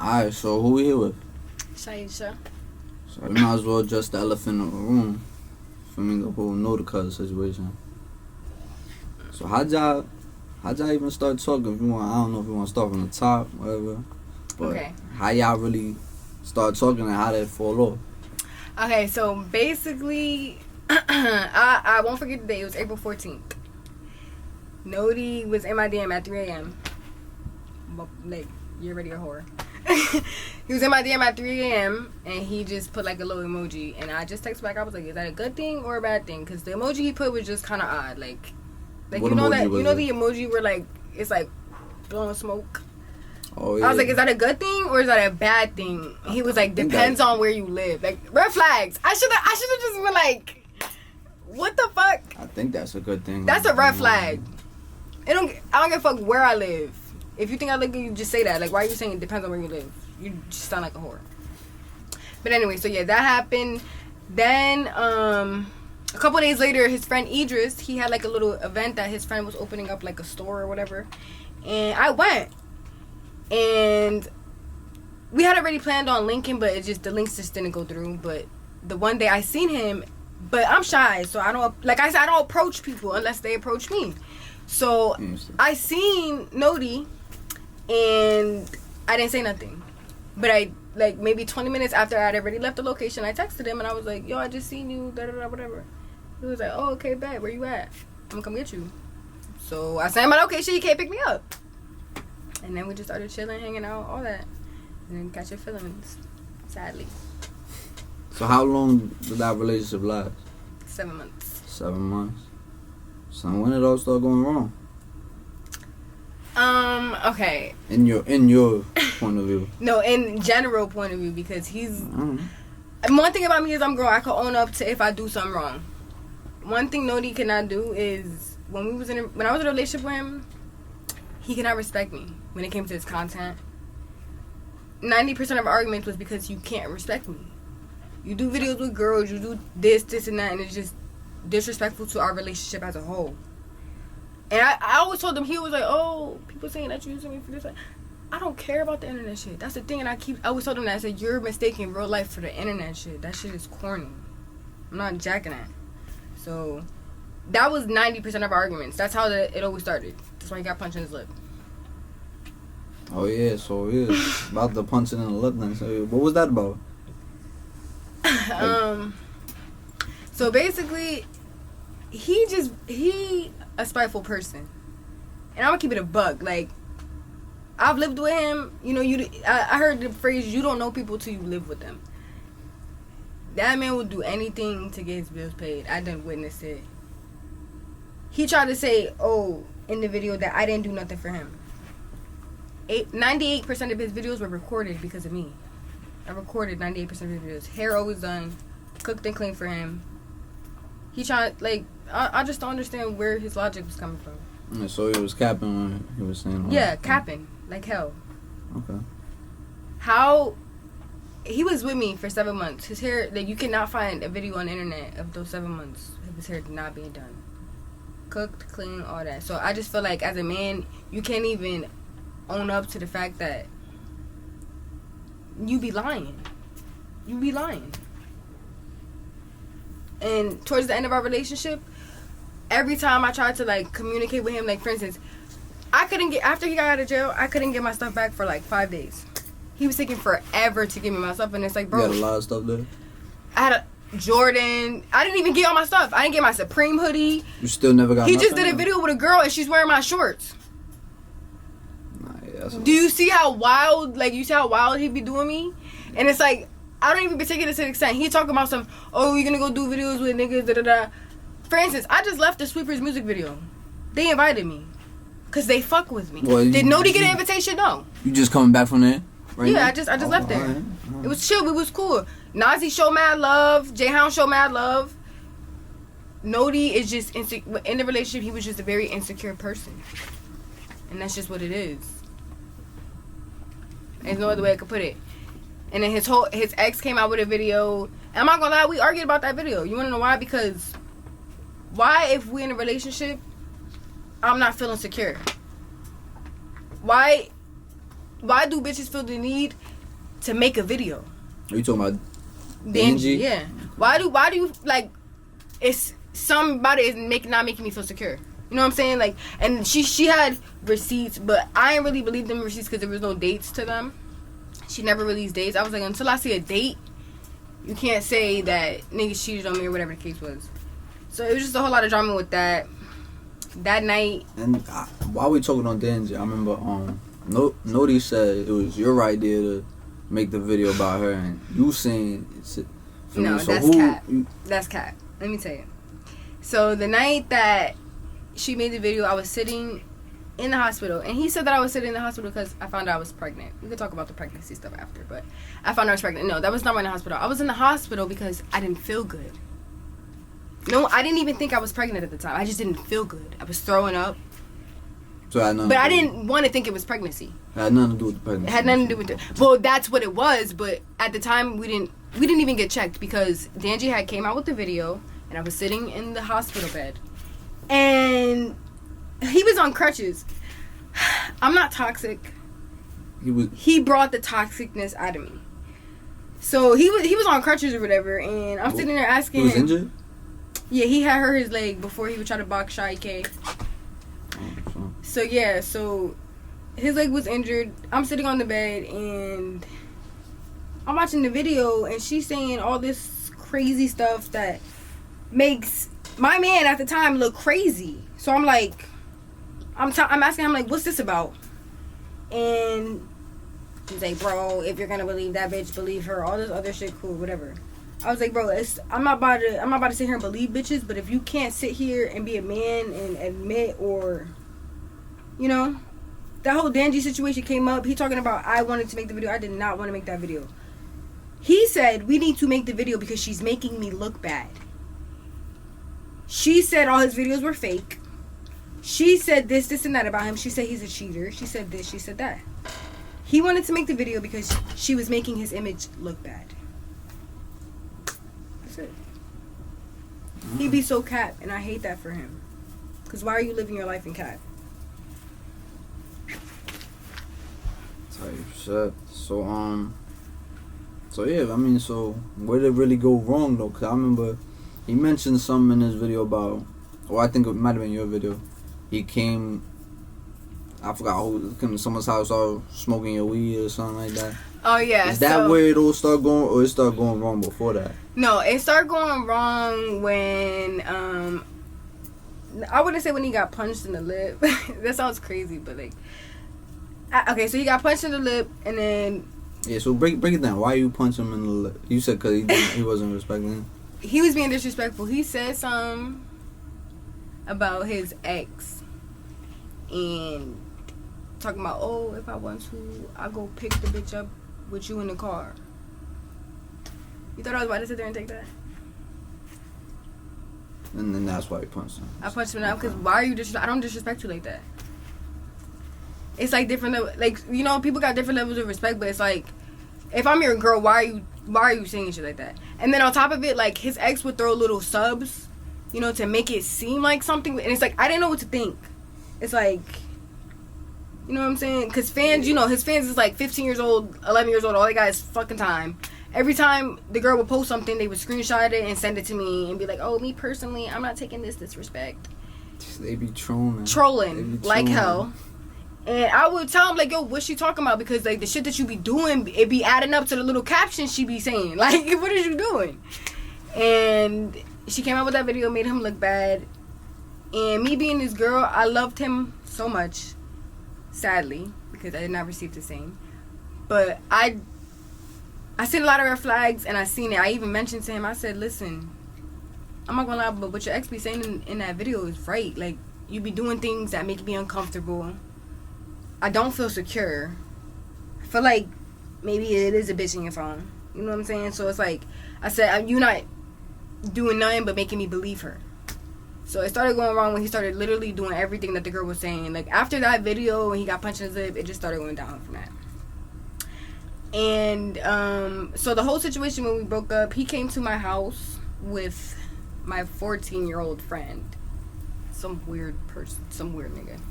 Alright, so who we here with? Shaisha. So we might as well address the elephant in the room. For me, the whole Noticuz situation. So how'd y'all even start talking? If you want, I don't know if you want to start from the top, whatever. But Okay. how y'all really start talking and how did it fall off? Okay, so basically, I won't forget the day. It was April 14th. Noti was in my DM at 3 a.m. Like, you're already a whore. He was in my DM at 3 a.m. and he just put like a little emoji. And I just texted back. I was like, is that a good thing or a bad thing? Because the emoji he put was just kind of odd. Like What you know emoji that was you know it? the emoji where like it's like blowing smoke. Oh yeah. I was like, is that a good thing or is that a bad thing? He was like, depends on where you live. Like, red flags. I should have just been like, what the fuck? I think that's a good thing. That's a red flag. I don't give a fuck where I live. If you think I live good, you just say that. Like, why are you saying it depends on where you live? You just sound like a whore. But anyway, so yeah, that happened. Then, a couple days later, his friend Idris, he had like a little event that his friend was opening up like a store or whatever. And I went. And we had already planned on linking, but the links just didn't go through. But the one day I seen him, but I'm shy, so I don't, like I said, I don't approach people unless they approach me. So I seen Noti, and I didn't say nothing. But I, like, maybe 20 minutes after I had already left the location, I texted him, and I was like, yo, I just seen you, da-da-da, whatever. He was like, oh, okay, bet, where you at? I'm gonna come get you. So I sent him my location, he can't pick me up. And then we just started chilling, hanging out, all that. And then catching feelings, sadly. So how long did that relationship last? 7 months. 7 months. So when did it all start going wrong? Okay. In your point of view. No, in general point of view, because he's... One thing about me is I'm girl. I can own up to if I do something wrong. One thing Noti cannot do is when I was in a relationship with him, he cannot respect me when it came to his content. 90% of arguments was because you can't respect me. You do videos with girls, you do this, and that, and it's just disrespectful to our relationship as a whole. And I always told him, he was like, oh, people saying that you're using me for this. I don't care about the internet shit. That's the thing, and I always told him that. I said, you're mistaking real life for the internet shit. That shit is corny. I'm not jacking that. So, that was 90% of our arguments. That's how it always started. That's why he got punched in his lip. Oh yeah, so yeah, about the punching in the lip thing. So what was that about? So basically, he a spiteful person, and I'm gonna keep it a bug. Like, I've lived with him. You know, I heard the phrase, "You don't know people till you live with them." That man would do anything to get his bills paid. I done witnessed it. He tried to say, "Oh," in the video that I didn't do nothing for him. 98% of his videos were recorded because of me. I recorded 98% of his videos. Hair always done, cooked and cleaned for him. He tried, like, I just don't understand where his logic was coming from. Yeah, so he was capping when he was saying. Yeah, capping like hell. Okay. How he was with me for 7 months. His hair, like, you cannot find a video on the internet of those 7 months of his hair not being done, cooked, clean, all that. So I just feel like as a man, you can't even own up to the fact that you be lying. You be lying. And towards the end of our relationship, every time I tried to, like, communicate with him, like, for instance, after he got out of jail, I couldn't get my stuff back for like 5 days. He was taking forever to give me my stuff, and it's like, bro, you got a lot of stuff there. I had a Jordan. I didn't even get all my stuff. I didn't get my Supreme hoodie. You still never got. He just did a video with a girl, and she's wearing my shorts. Do you see how wild, like, he be doing me? And it's like, I don't even be taking it to the extent. He talking about some, oh, we gonna go do videos with niggas, da-da-da. For instance, I just left the Sweepers music video. They invited me. Because they fuck with me. Well, did Noti get an invitation? No. You just coming back from there? Right now? I just left there. All right. It was chill. It was cool. Nazi showed mad love. J-Hound showed mad love. Noti is just, in the relationship, he was just a very insecure person. And that's just what it is. There's no other way I could put it. And then his ex came out with a video. And I'm not gonna lie, we argued about that video. You wanna know why? Because why, if we're in a relationship, I'm not feeling secure? Why do bitches feel the need to make a video? Are you talking about Angie? Yeah. Why do you like? It's somebody is not making me feel secure. You know what I'm saying? Like, and she had receipts, but I didn't really believe them receipts because there was no dates to them. She never released dates. I was like, until I see a date, you can't say that niggas cheated on me or whatever the case was. So it was just a whole lot of drama with that. That night. And while we talking on Danzy, I remember Noti said it was your idea to make the video about her, and you saying no, so that's cat. That's cat. Let me tell you. So the night that she made the video, I was sitting in the hospital, and he said that I was sitting in the hospital because I found out I was pregnant. We could talk about the pregnancy stuff after, but I found out I was pregnant. No, that was not in the hospital. I was in the hospital because I didn't feel good. No, I didn't even think I was pregnant at the time. I just didn't feel good. I was throwing up. So I didn't want to think it was pregnancy. It had nothing to do with the pregnancy. It had nothing to do with it. Well, that's what it was, but at the time we didn't even get checked because Danji had came out with the video, and I was sitting in the hospital bed, and he was on crutches. I'm not toxic. He brought the toxicness out of me. So he was on crutches or whatever, and I'm sitting there asking him. He was injured? Yeah, he had hurt his leg before he would try to box Shy K. So yeah, so his leg was injured. I'm sitting on the bed and I'm watching the video, and she's saying all this crazy stuff that makes my man at the time look crazy. So I'm like, I'm asking him like, what's this about? And he's like, bro, if you're gonna believe that bitch, believe her. All this other shit, cool, whatever. I was like, bro, I'm not about to sit here and believe bitches, but if you can't sit here and be a man and admit, or, you know, that whole Danji situation came up. He talking about I wanted to make the video. I did not want to make that video. He said we need to make the video because she's making me look bad. She said all his videos were fake. She said this and that about him. She said he's a cheater. She said this, she said that. He wanted to make the video because she was making his image look bad. That's it. He be so cap, and I hate that for him. Because why are you living your life in cap? Type shit. So yeah, I mean, so where did it really go wrong though? Cause I remember he mentioned something in his video about, or I think it might have been your video. He came, I forgot who, came to someone's house all smoking your weed or something like that. Oh yeah. Is that where it all started going, or it started going wrong before that? No, it started going wrong when I wouldn't say when he got punched in the lip. That sounds crazy, but like, okay, so he got punched in the lip, and then. Yeah, so break it down. Why you punch him in the lip? You said because he wasn't respecting him. He was being disrespectful. He said something about his ex and talking about, oh, if I want to, I'll go pick the bitch up with you in the car. You thought I was about to sit there and take that? And then that's why he punched him. I punched him out because why are you I don't disrespect you like that. It's like different, like, you know, people got different levels of respect, but it's like, if I'm your girl, why are you saying shit like that? And then on top of it, like, his ex would throw little subs, you know, to make it seem like something, and it's like, I didn't know what to think. It's like, you know what I'm saying? Because fans, you know, his fans is like 15 years old, 11 years old, all they got is fucking time. Every time the girl would post something, they would screenshot it and send it to me and be like, oh, me personally, I'm not taking this disrespect. They be trolling. Trolling like hell. And I would tell him, like, yo, what's she talking about? Because, like, the shit that you be doing, it be adding up to the little captions she be saying. Like, what is you doing? And she came out with that video, made him look bad. And me being this girl, I loved him so much. Sadly, because I did not receive the same. But I seen a lot of red flags, and I seen it. I even mentioned to him, I said, listen, I'm not gonna lie, but what your ex be saying in that video is right. Like, you be doing things that make me uncomfortable. I don't feel secure. I feel like maybe it is a bitch in your phone. You know what I'm saying? So it's like, I said, you not doing nothing but making me believe her. So it started going wrong when he started literally doing everything that the girl was saying. Like, after that video, when he got punched in his lip, it just started going down from that. And so the whole situation when we broke up, he came to my house with my 14-year-old friend. Some weird person, some weird nigga.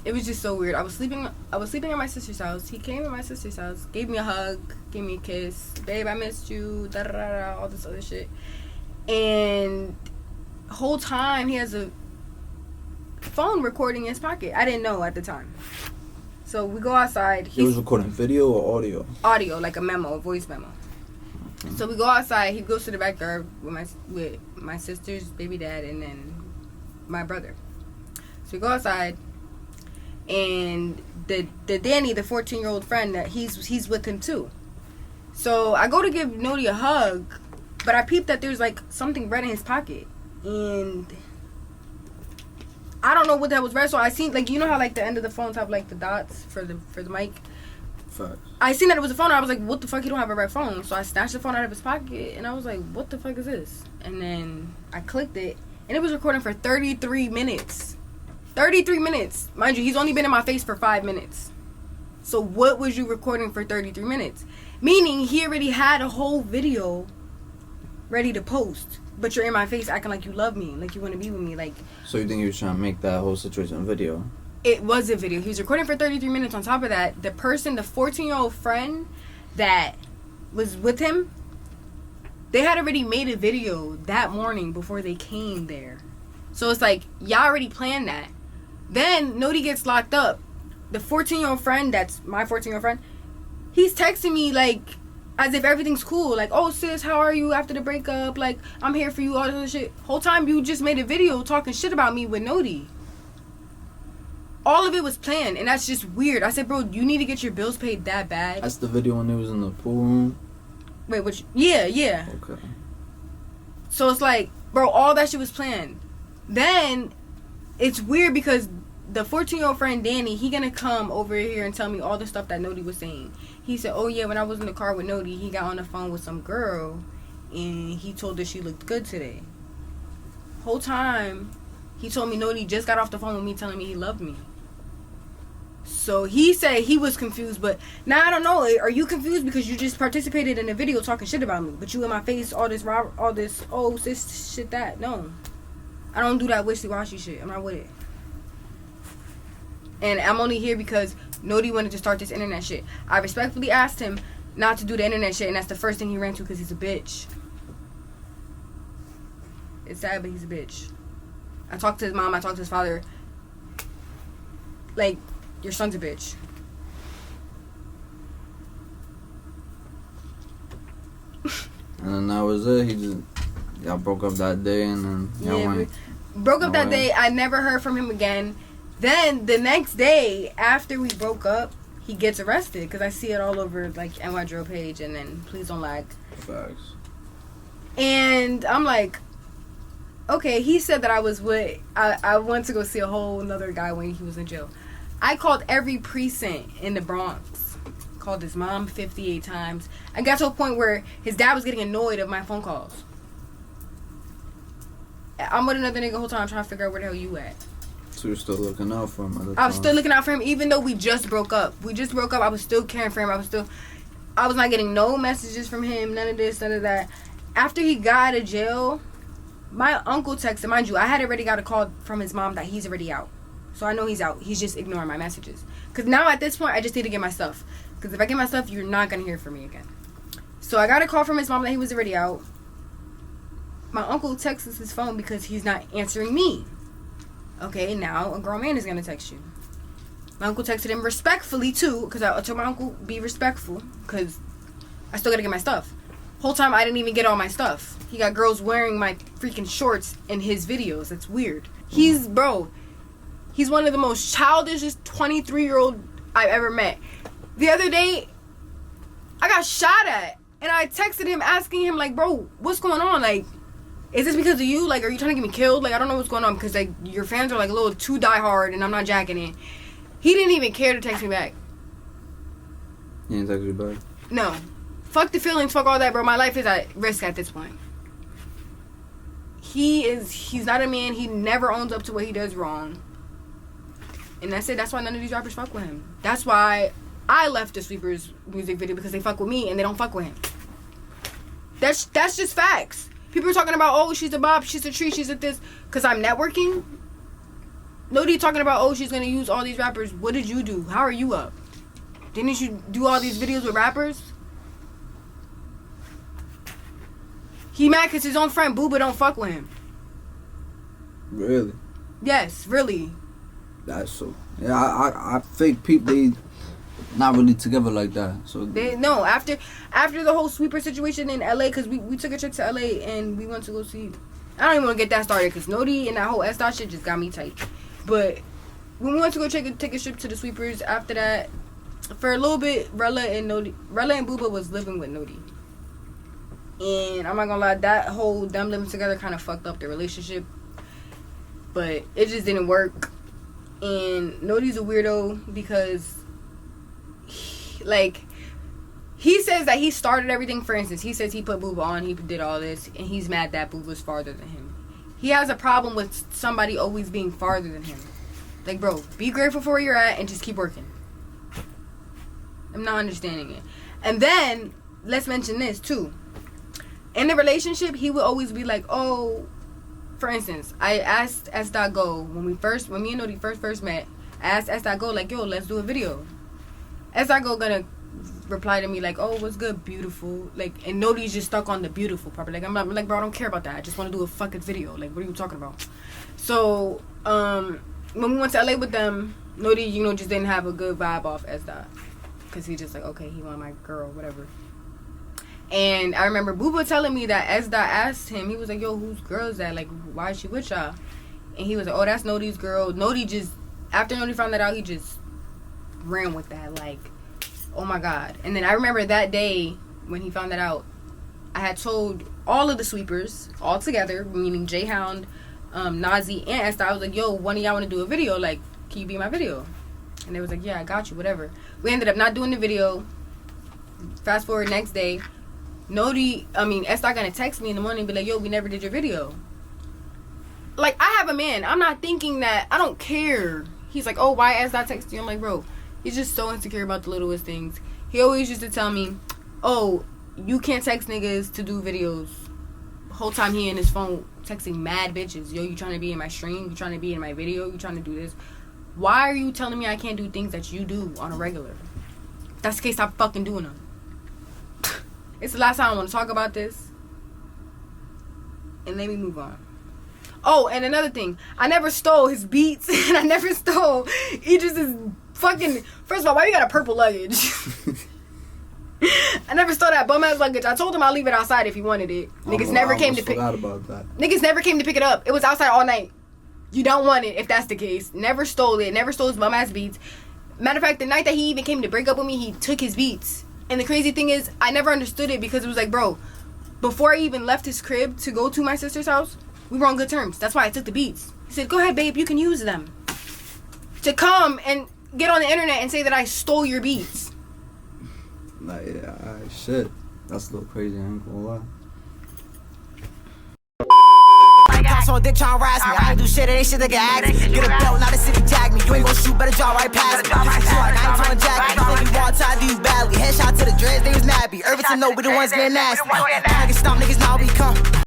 it was just so weird. I was sleeping at my sister's house. He came to my sister's house, gave me a hug, gave me a kiss. Babe, I missed you. Da da da. All this other shit. And whole time he has a phone recording in his pocket. I didn't know at the time. So we go outside. He was recording video or audio? Audio, like a memo, a voice memo. Okay. So we go outside. He goes to the backyard with my sister's baby dad and then my brother. So we go outside, and the Danny, the 14-year-old friend, that he's with him too. So I go to give Nodi a hug, but I peeped that there's like something red in his pocket, and I don't know what that was red. So I seen, like, you know how like the end of the phones have like the dots for the mic. Facts. I seen that it was a phone. And I was like, what the fuck? You don't have a red phone. So I snatched the phone out of his pocket, and I was like, what the fuck is this? And then I clicked it, and it was recording for 33 minutes. 33 minutes. Mind you, he's only been in my face for 5 minutes. So what was you recording for 33 minutes? Meaning he already had a whole video ready to post, but you're in my face acting like you love me, like you want to be with me. Like. So you think he was trying to make that whole situation a video? It was a video. He was recording for 33 minutes. On top of that, the 14-year-old friend that was with him, they had already made a video that morning before they came there. So it's like, y'all already planned that. Then Nodi gets locked up. The 14-year-old friend, that's my 14-year-old friend, he's texting me like as if everything's cool. Like, oh sis, how are you after the breakup? Like, I'm here for you, all this other shit. Whole time you just made a video talking shit about me with Nodi. All of it was planned, and that's just weird. I said, bro, you need to get your bills paid that bad. That's the video when they was in the pool room? Wait, which? Yeah. Okay. So it's like, bro, all that shit was planned. Then it's weird because the 14-year-old friend Danny, he gonna come over here and tell me all the stuff that Nodi was saying. He said, oh yeah, when I was in the car with Nodi, he got on the phone with some girl and he told her she looked good today. Whole time he told me Nodi just got off the phone with me telling me he loved me. So he said he was confused, but now I don't know. Are you confused because you just participated in a video talking shit about me, but you in my face all this oh sis shit that? No, I don't do that wishy-washy shit. I'm not with it. And I'm only here because Nodi wanted to start this internet shit. I respectfully asked him not to do the internet shit, and that's the first thing he ran to because he's a bitch. It's sad, but he's a bitch. I talked to his mom. I talked to his father. Like, your son's a bitch. And then that was it. Y'all broke up that day, and then y'all broke up that day. I never heard from him again. Then the next day after we broke up, he gets arrested because I see it all over like Nydrillofficial page, and then Please Don't Lag. Facts. And I'm like, okay, he said that I was with. I went to go see a whole another guy when he was in jail. I called every precinct in the Bronx. Called his mom 58 times. I got to a point where his dad was getting annoyed of my phone calls. I'm with another nigga the whole time trying to figure out where the hell you at. So you're still looking out for him? I was still looking out for him even though we just broke up. I was still caring for him. I was not getting no messages from him. None of this, none of that. After he got out of jail, my uncle texted. Mind you, I had already got a call from his mom that he's already out. So I know he's out. He's just ignoring my messages. Because now at this point, I just need to get my stuff. Because if I get my stuff, you're not going to hear from me again. So I got a call from his mom that he was already out. My uncle texts his phone because he's not answering me. Okay, now a grown man is going to text you. My uncle texted him respectfully too. Because I told my uncle, be respectful. Because I still got to get my stuff. Whole time I didn't even get all my stuff. He got girls wearing my freaking shorts in his videos. That's weird. He's one of the most childishest 23-year-old I've ever met. The other day, I got shot at. And I texted him asking him, like, bro, what's going on? Like, is this because of you? Like, are you trying to get me killed? Like, I don't know what's going on. Because, like, your fans are, like, a little too diehard. And I'm not jacking it. He didn't even care to text me back. He didn't text you back? No. Fuck the feelings. Fuck all that, bro. My life is at risk at this point. He's not a man. He never owns up to what he does wrong. And that's it. That's why none of these rappers fuck with him. That's why I left the Sweepers music video, because they fuck with me and they don't fuck with him. That's just facts. People are talking about, oh, she's a bop, she's a tree, she's a this, because I'm networking. Nodie talking about, oh, she's gonna use all these rappers. What did you do? How are you up? Didn't you do all these videos with rappers? He mad because his own friend Buba don't fuck with him. Really? Yes, really. That's so. Yeah, I think people, they not really together like that. So No, after the whole sweeper situation in LA, because we took a trip to LA and we went to go see. I don't even want to get that started because Nodie and that whole S dot shit just got me tight. But when we went to go take a trip to the sweepers, after that, for a little bit, Rella and Buba was living with Nodie. And I'm not gonna lie, that whole them living together kind of fucked up their relationship. But it just didn't work. And Nodie's a weirdo because, he says that he started everything. For instance, he says he put Buba on, he did all this, and he's mad that Buba's farther than him. He has a problem with somebody always being farther than him. Like, bro, be grateful for where you're at and just keep working. I'm not understanding it. And then, let's mention this, too. In the relationship, he would always be like, oh, for instance, I asked S.Go when me and Nodie first met, I asked S.Go, like, yo, let's do a video. S.Go gonna reply to me like, oh, what's good, beautiful, like, and Nodie's just stuck on the beautiful part. Like, I'm not, like, bro, I don't care about that. I just want to do a fucking video. Like, what are you talking about? So, when we went to LA with them, Nodie, just didn't have a good vibe off S.Dot, because he just like, okay, he wanted my girl, whatever. And I remember Buba telling me that S.Dot asked him, he was like, yo, whose girl is that? Like, why is she with y'all? And he was like, oh, that's Nodie's girl. Nodie just, after Nodie found that out, he just ran with that, like, oh my god. And then I remember that day when he found that out, I had told all of the sweepers all together, meaning J-Hound, Nazi, and S.Dot. I was like, yo, one of y'all want to do a video? Like, can you be in my video? And they was like, yeah, I got you, whatever. We ended up not doing the video. Fast forward next day, S.Dot gonna text me in the morning and be like, yo, we never did your video. Like, I have a man. I'm not thinking that. I don't care. He's like, oh, why S.Dot text you? I'm like, bro, he's just so insecure about the littlest things. He always used to tell me, oh, you can't text niggas to do videos. The whole time he in his phone texting mad bitches. Yo, you trying to be in my stream? You trying to be in my video? You trying to do this? Why are you telling me I can't do things that you do on a regular? If that's the case, stop fucking doing them. It's the last time I want to talk about this. And let me move on. Oh, and another thing. I never stole his beats. And I never stole Idris's fucking... First of all, why you got a purple luggage? I never stole that bum-ass luggage. I told him I'll leave it outside if he wanted it. Niggas never came to pick... I forgot about that. Niggas never came to pick it up. It was outside all night. You don't want it if that's the case. Never stole it. Never stole his bum-ass beats. Matter of fact, the night that he even came to break up with me, he took his beats. And the crazy thing is, I never understood it because it was like, bro, before I even left his crib to go to my sister's house, we were on good terms. That's why I took the beats. He said, go ahead, babe, you can use them. To come and get on the internet and say that I stole your beats. Like, yeah, shit. That's a little crazy, I ain't gonna lie. So dick tryna rise me. I ain't do shit, it ain't shit that can act me. Get a belt, not a city jag me. You ain't gon' shoot, better draw right past me. I ain't tryna jack me. You think you want to, I do you badly. Headshot to the dreads, they was nappy. Irvington know we the ones getting nasty. Niggas stomp, niggas now become.